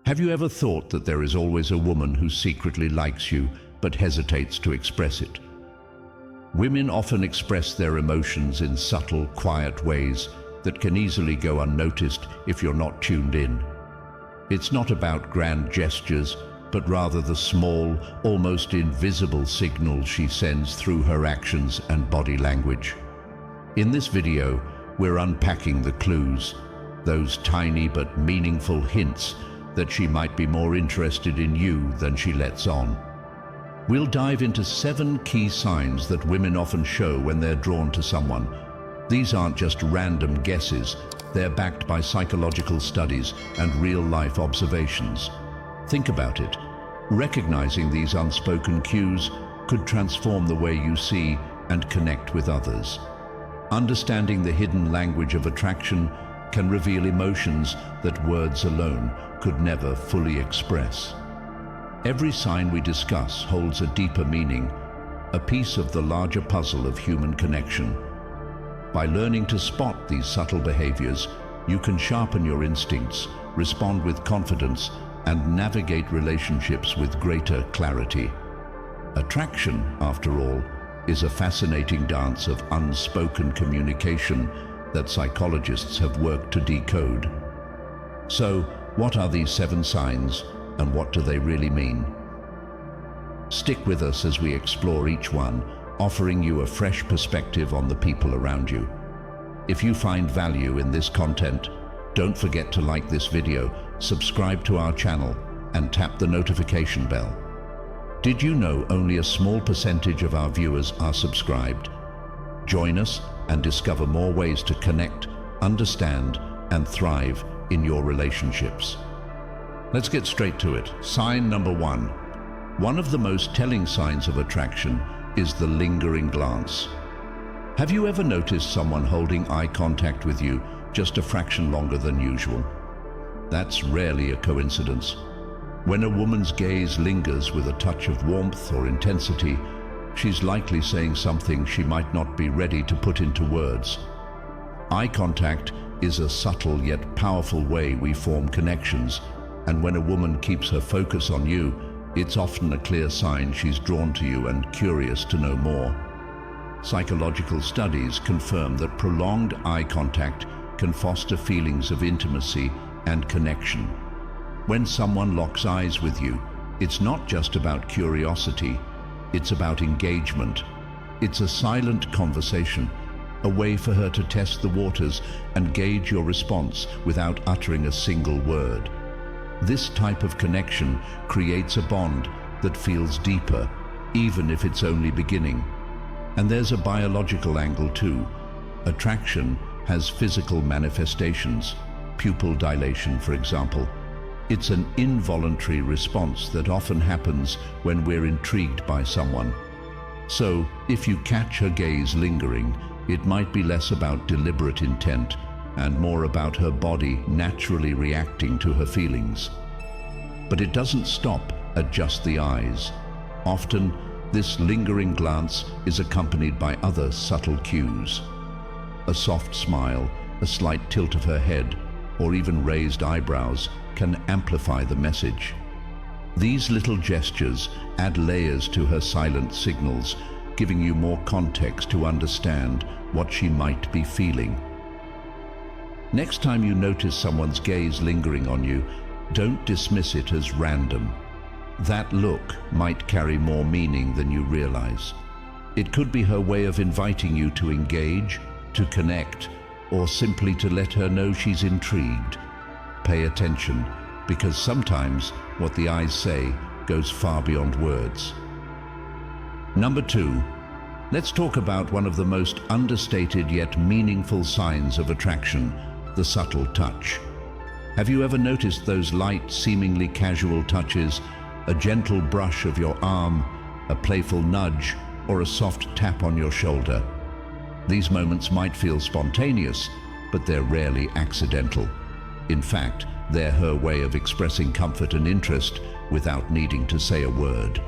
Have you ever thought that there is always a woman who secretly likes you but hesitates to express it? Women often express their emotions in subtle, quiet ways that can easily go unnoticed if you're not tuned in. It's not about grand gestures, but rather the small, almost invisible signals she sends through her actions and body language. In this video, we're unpacking the clues, those tiny but meaningful hints that she might be more interested in you than she lets on. We'll dive into 7 key signs that women often show when they're drawn to someone. These aren't just random guesses, they're backed by psychological studies and real-life observations. Think about it. Recognizing these unspoken cues could transform the way you see and connect with others. Understanding the hidden language of attraction can reveal emotions that words alone could never fully express. Every sign we discuss holds a deeper meaning, a piece of the larger puzzle of human connection. By learning to spot these subtle behaviors, you can sharpen your instincts, respond with confidence, and navigate relationships with greater clarity. Attraction, after all, is a fascinating dance of unspoken communication that psychologists have worked to decode. So, what are these 7 signs, and what do they really mean? Stick with us as we explore each one, offering you a fresh perspective on the people around you. If you find value in this content, don't forget to like this video, subscribe to our channel, and tap the notification bell. Did you know only a small percentage of our viewers are subscribed? Join us and discover more ways to connect, understand, and thrive in your relationships. Let's get straight to it. Sign number 1. One of the most telling signs of attraction is the lingering glance. Have you ever noticed someone holding eye contact with you just a fraction longer than usual? That's rarely a coincidence. When a woman's gaze lingers with a touch of warmth or intensity, she's likely saying something she might not be ready to put into words. Eye contact is a subtle yet powerful way we form connections, and when a woman keeps her focus on you, it's often a clear sign she's drawn to you and curious to know more. Psychological studies confirm that prolonged eye contact can foster feelings of intimacy and connection. When someone locks eyes with you, it's not just about curiosity, it's about engagement. It's a silent conversation, a way for her to test the waters and gauge your response without uttering a single word. This type of connection creates a bond that feels deeper, even if it's only beginning. And there's a biological angle too. Attraction has physical manifestations, pupil dilation, for example. It's an involuntary response that often happens when we're intrigued by someone. So, if you catch her gaze lingering, it might be less about deliberate intent and more about her body naturally reacting to her feelings. But it doesn't stop at just the eyes. Often, this lingering glance is accompanied by other subtle cues. A soft smile, a slight tilt of her head, or even raised eyebrows can amplify the message. These little gestures add layers to her silent signals, giving you more context to understand what she might be feeling. Next time you notice someone's gaze lingering on you, don't dismiss it as random. That look might carry more meaning than you realize. It could be her way of inviting you to engage, to connect, or simply to let her know she's intrigued. Pay attention, because sometimes what the eyes say goes far beyond words. Number 2, let's talk about one of the most understated yet meaningful signs of attraction, the subtle touch. Have you ever noticed those light, seemingly casual touches, a gentle brush of your arm, a playful nudge, or a soft tap on your shoulder? These moments might feel spontaneous, but they're rarely accidental. In fact, they're her way of expressing comfort and interest without needing to say a word.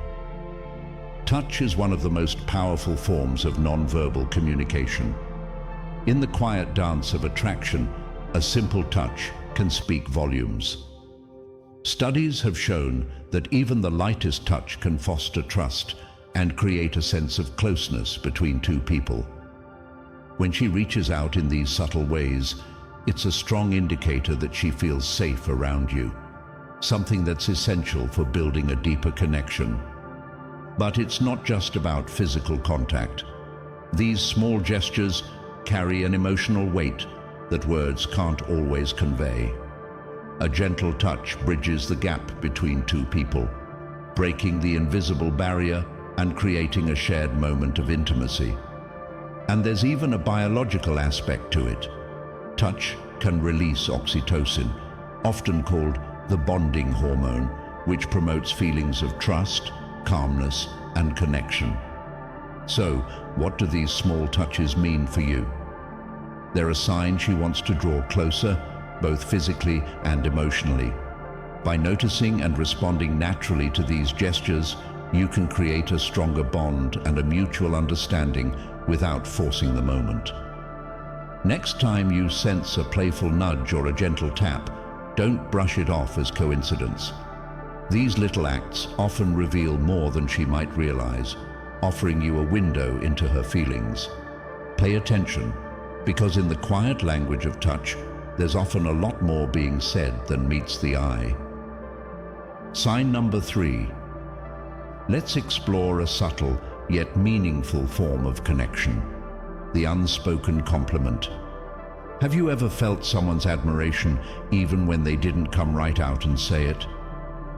Touch is one of the most powerful forms of non-verbal communication. In the quiet dance of attraction, a simple touch can speak volumes. Studies have shown that even the lightest touch can foster trust and create a sense of closeness between two people. When she reaches out in these subtle ways, it's a strong indicator that she feels safe around you, something that's essential for building a deeper connection. But it's not just about physical contact. These small gestures carry an emotional weight that words can't always convey. A gentle touch bridges the gap between two people, breaking the invisible barrier and creating a shared moment of intimacy. And there's even a biological aspect to it. Touch can release oxytocin, often called the bonding hormone, which promotes feelings of trust, calmness, and connection. So, what do these small touches mean for you? They're a sign she wants to draw closer, both physically and emotionally. By noticing and responding naturally to these gestures, you can create a stronger bond and a mutual understanding without forcing the moment. Next time you sense a playful nudge or a gentle tap, don't brush it off as coincidence. These little acts often reveal more than she might realize, offering you a window into her feelings. Pay attention, because in the quiet language of touch, there's often a lot more being said than meets the eye. Sign number 3. Let's explore a subtle yet meaningful form of connection: the unspoken compliment. Have you ever felt someone's admiration even when they didn't come right out and say it?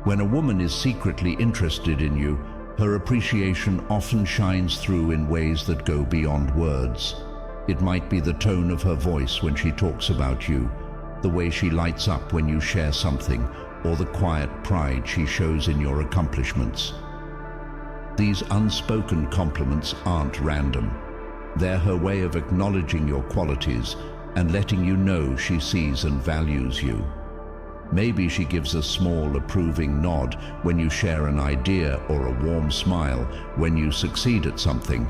When a woman is secretly interested in you, her appreciation often shines through in ways that go beyond words. It might be the tone of her voice when she talks about you, the way she lights up when you share something, or the quiet pride she shows in your accomplishments. These unspoken compliments aren't random. They're her way of acknowledging your qualities and letting you know she sees and values you. Maybe she gives a small approving nod when you share an idea, or a warm smile when you succeed at something.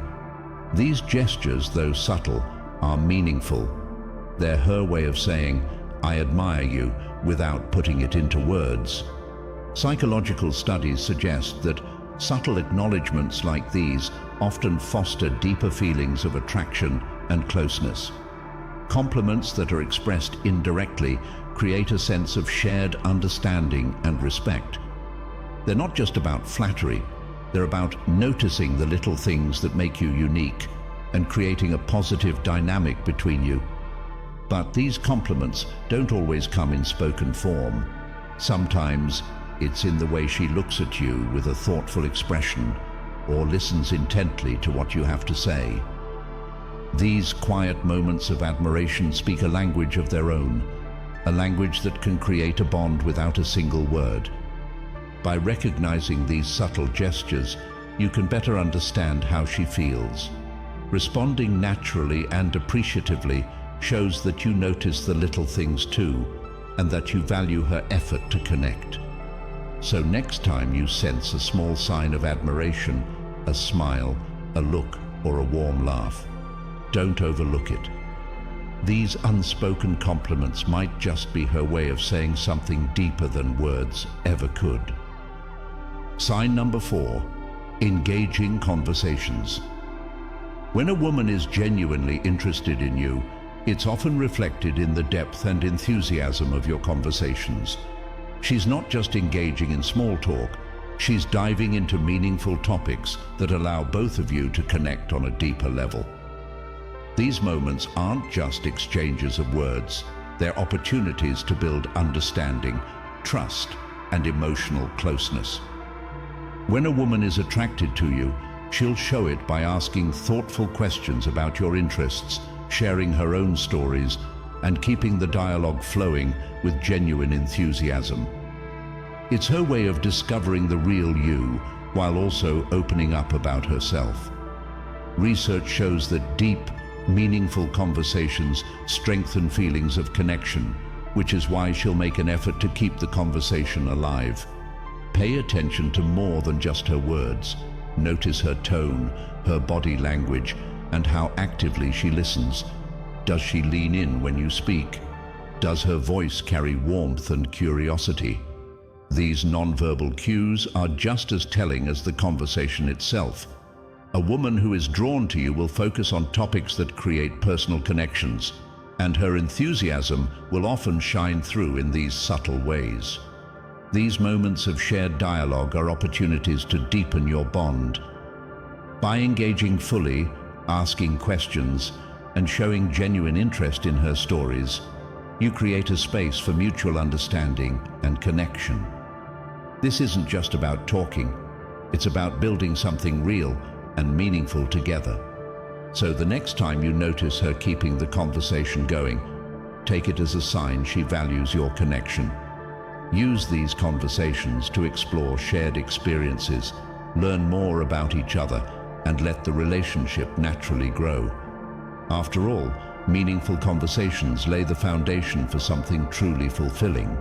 These gestures, though subtle, are meaningful. They're her way of saying, "I admire you," without putting it into words. Psychological studies suggest that subtle acknowledgements like these often foster deeper feelings of attraction and closeness. Compliments that are expressed indirectly create a sense of shared understanding and respect. They're not just about flattery, they're about noticing the little things that make you unique and creating a positive dynamic between you. But these compliments don't always come in spoken form. Sometimes it's in the way she looks at you with a thoughtful expression or listens intently to what you have to say. These quiet moments of admiration speak a language of their own, a language that can create a bond without a single word. By recognizing these subtle gestures, you can better understand how she feels. Responding naturally and appreciatively shows that you notice the little things too, and that you value her effort to connect. So next time you sense a small sign of admiration, a smile, a look, or a warm laugh, don't overlook it. These unspoken compliments might just be her way of saying something deeper than words ever could. Sign number 4, engaging conversations. When a woman is genuinely interested in you, it's often reflected in the depth and enthusiasm of your conversations. She's not just engaging in small talk, she's diving into meaningful topics that allow both of you to connect on a deeper level. These moments aren't just exchanges of words, they're opportunities to build understanding, trust, and emotional closeness. When a woman is attracted to you, she'll show it by asking thoughtful questions about your interests, sharing her own stories, and keeping the dialogue flowing with genuine enthusiasm. It's her way of discovering the real you while also opening up about herself. Research shows that deep, meaningful conversations strengthen feelings of connection, which is why she'll make an effort to keep the conversation alive. Pay attention to more than just her words. Notice her tone, her body language, and how actively she listens. Does she lean in when you speak? Does her voice carry warmth and curiosity? These nonverbal cues are just as telling as the conversation itself. A woman who is drawn to you will focus on topics that create personal connections, and her enthusiasm will often shine through in these subtle ways. These moments of shared dialogue are opportunities to deepen your bond. By engaging fully, asking questions, and showing genuine interest in her stories, you create a space for mutual understanding and connection. This isn't just about talking, it's about building something real and meaningful together. So the next time you notice her keeping the conversation going, take it as a sign she values your connection. Use these conversations to explore shared experiences, learn more about each other, and let the relationship naturally grow. After all, meaningful conversations lay the foundation for something truly fulfilling.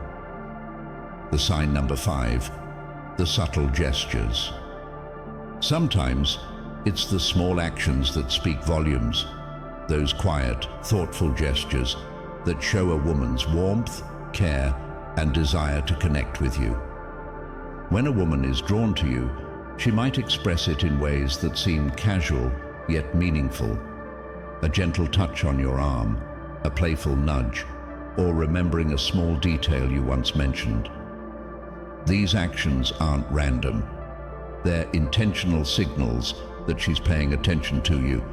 The sign number 5, the subtle gestures. Sometimes, it's the small actions that speak volumes, those quiet, thoughtful gestures that show a woman's warmth, care, and desire to connect with you. When a woman is drawn to you, she might express it in ways that seem casual yet meaningful. A gentle touch on your arm, a playful nudge, or remembering a small detail you once mentioned. These actions aren't random. They're intentional signals that she's paying attention to you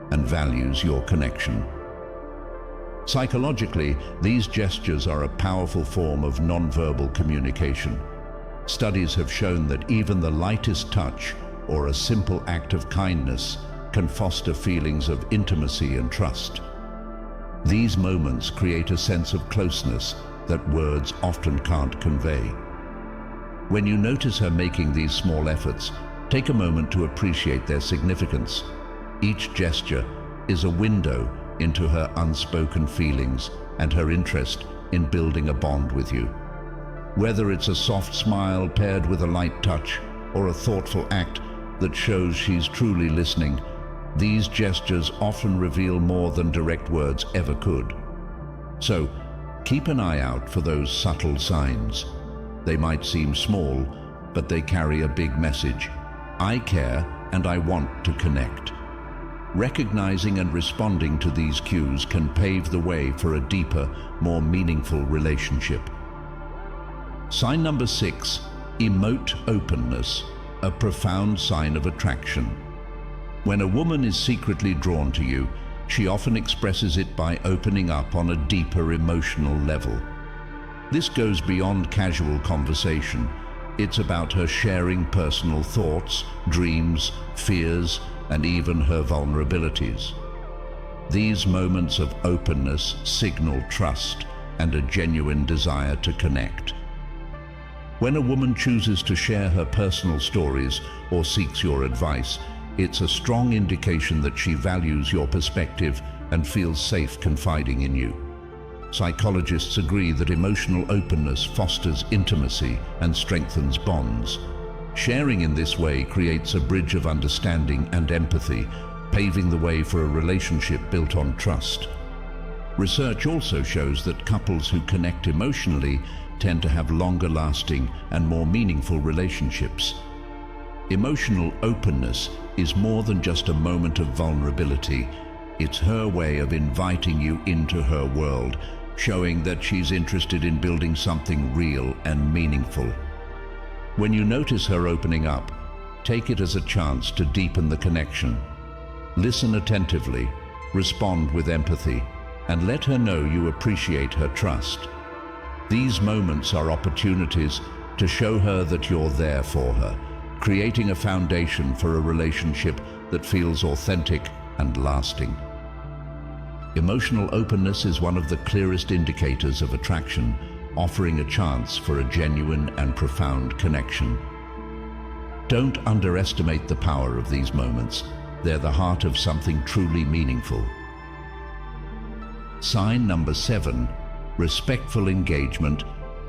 and values your connection. Psychologically, these gestures are a powerful form of nonverbal communication. Studies have shown that even the lightest touch or a simple act of kindness can foster feelings of intimacy and trust. These moments create a sense of closeness that words often can't convey. When you notice her making these small efforts, take a moment to appreciate their significance. Each gesture is a window into her unspoken feelings and her interest in building a bond with you. Whether it's a soft smile paired with a light touch or a thoughtful act that shows she's truly listening, these gestures often reveal more than direct words ever could. So, keep an eye out for those subtle signs. They might seem small, but they carry a big message. I care and I want to connect. Recognizing and responding to these cues can pave the way for a deeper, more meaningful relationship. Sign number 6, emote openness, a profound sign of attraction. When a woman is secretly drawn to you, she often expresses it by opening up on a deeper emotional level. This goes beyond casual conversation. It's about her sharing personal thoughts, dreams, fears, and even her vulnerabilities. These moments of openness signal trust and a genuine desire to connect. When a woman chooses to share her personal stories or seeks your advice, it's a strong indication that she values your perspective and feels safe confiding in you. Psychologists agree that emotional openness fosters intimacy and strengthens bonds. Sharing in this way creates a bridge of understanding and empathy, paving the way for a relationship built on trust. Research also shows that couples who connect emotionally tend to have longer-lasting and more meaningful relationships. Emotional openness is more than just a moment of vulnerability. It's her way of inviting you into her world, showing that she's interested in building something real and meaningful. When you notice her opening up, take it as a chance to deepen the connection. Listen attentively, respond with empathy, and let her know you appreciate her trust. These moments are opportunities to show her that you're there for her, creating a foundation for a relationship that feels authentic and lasting. Emotional openness is one of the clearest indicators of attraction, offering a chance for a genuine and profound connection. Don't underestimate the power of these moments. They're the heart of something truly meaningful. Sign number 7, respectful engagement,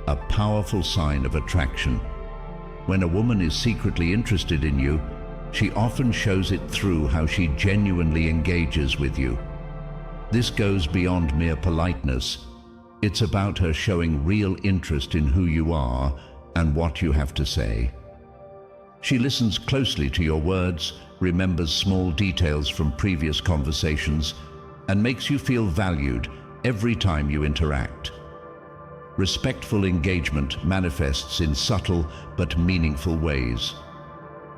a powerful sign of attraction. When a woman is secretly interested in you, she often shows it through how she genuinely engages with you. This goes beyond mere politeness. It's about her showing real interest in who you are and what you have to say. She listens closely to your words, remembers small details from previous conversations, and makes you feel valued every time you interact. Respectful engagement manifests in subtle but meaningful ways.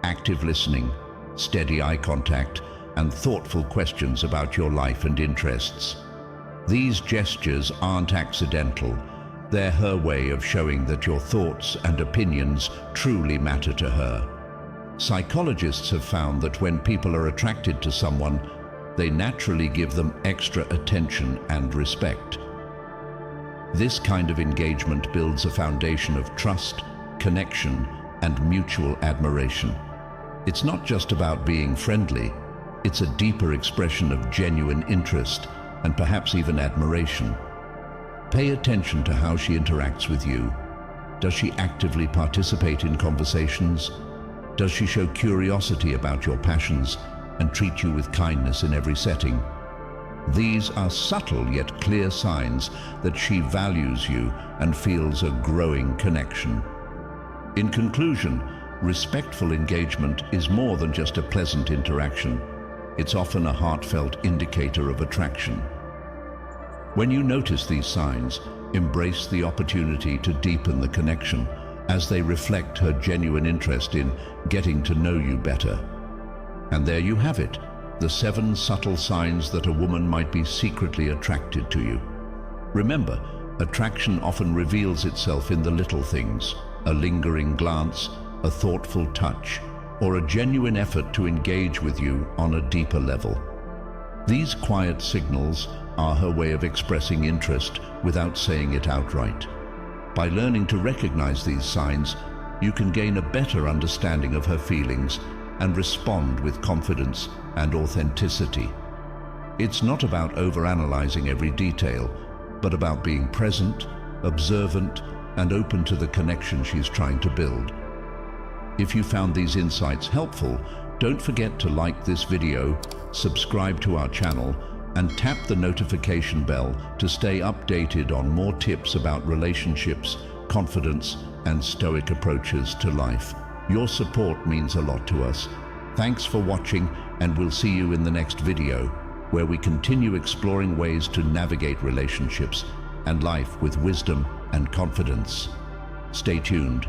Active listening, steady eye contact, and thoughtful questions about your life and interests. These gestures aren't accidental. They're her way of showing that your thoughts and opinions truly matter to her. Psychologists have found that when people are attracted to someone, they naturally give them extra attention and respect. This kind of engagement builds a foundation of trust, connection, and mutual admiration. It's not just about being friendly, it's a deeper expression of genuine interest and perhaps even admiration. Pay attention to how she interacts with you. Does she actively participate in conversations? Does she show curiosity about your passions and treat you with kindness in every setting? These are subtle yet clear signs that she values you and feels a growing connection. In conclusion, respectful engagement is more than just a pleasant interaction. It's often a heartfelt indicator of attraction. When you notice these signs, embrace the opportunity to deepen the connection as they reflect her genuine interest in getting to know you better. And there you have it, the 7 subtle signs that a woman might be secretly attracted to you. Remember, attraction often reveals itself in the little things, a lingering glance, a thoughtful touch, or a genuine effort to engage with you on a deeper level. These quiet signals are her way of expressing interest without saying it outright. By learning to recognize these signs, you can gain a better understanding of her feelings and respond with confidence and authenticity. It's not about overanalyzing every detail, but about being present, observant, and open to the connection she's trying to build. If you found these insights helpful, don't forget to like this video, subscribe to our channel, and tap the notification bell to stay updated on more tips about relationships, confidence, and Stoic approaches to life. Your support means a lot to us. Thanks for watching, and we'll see you in the next video, where we continue exploring ways to navigate relationships and life with wisdom and confidence. Stay tuned.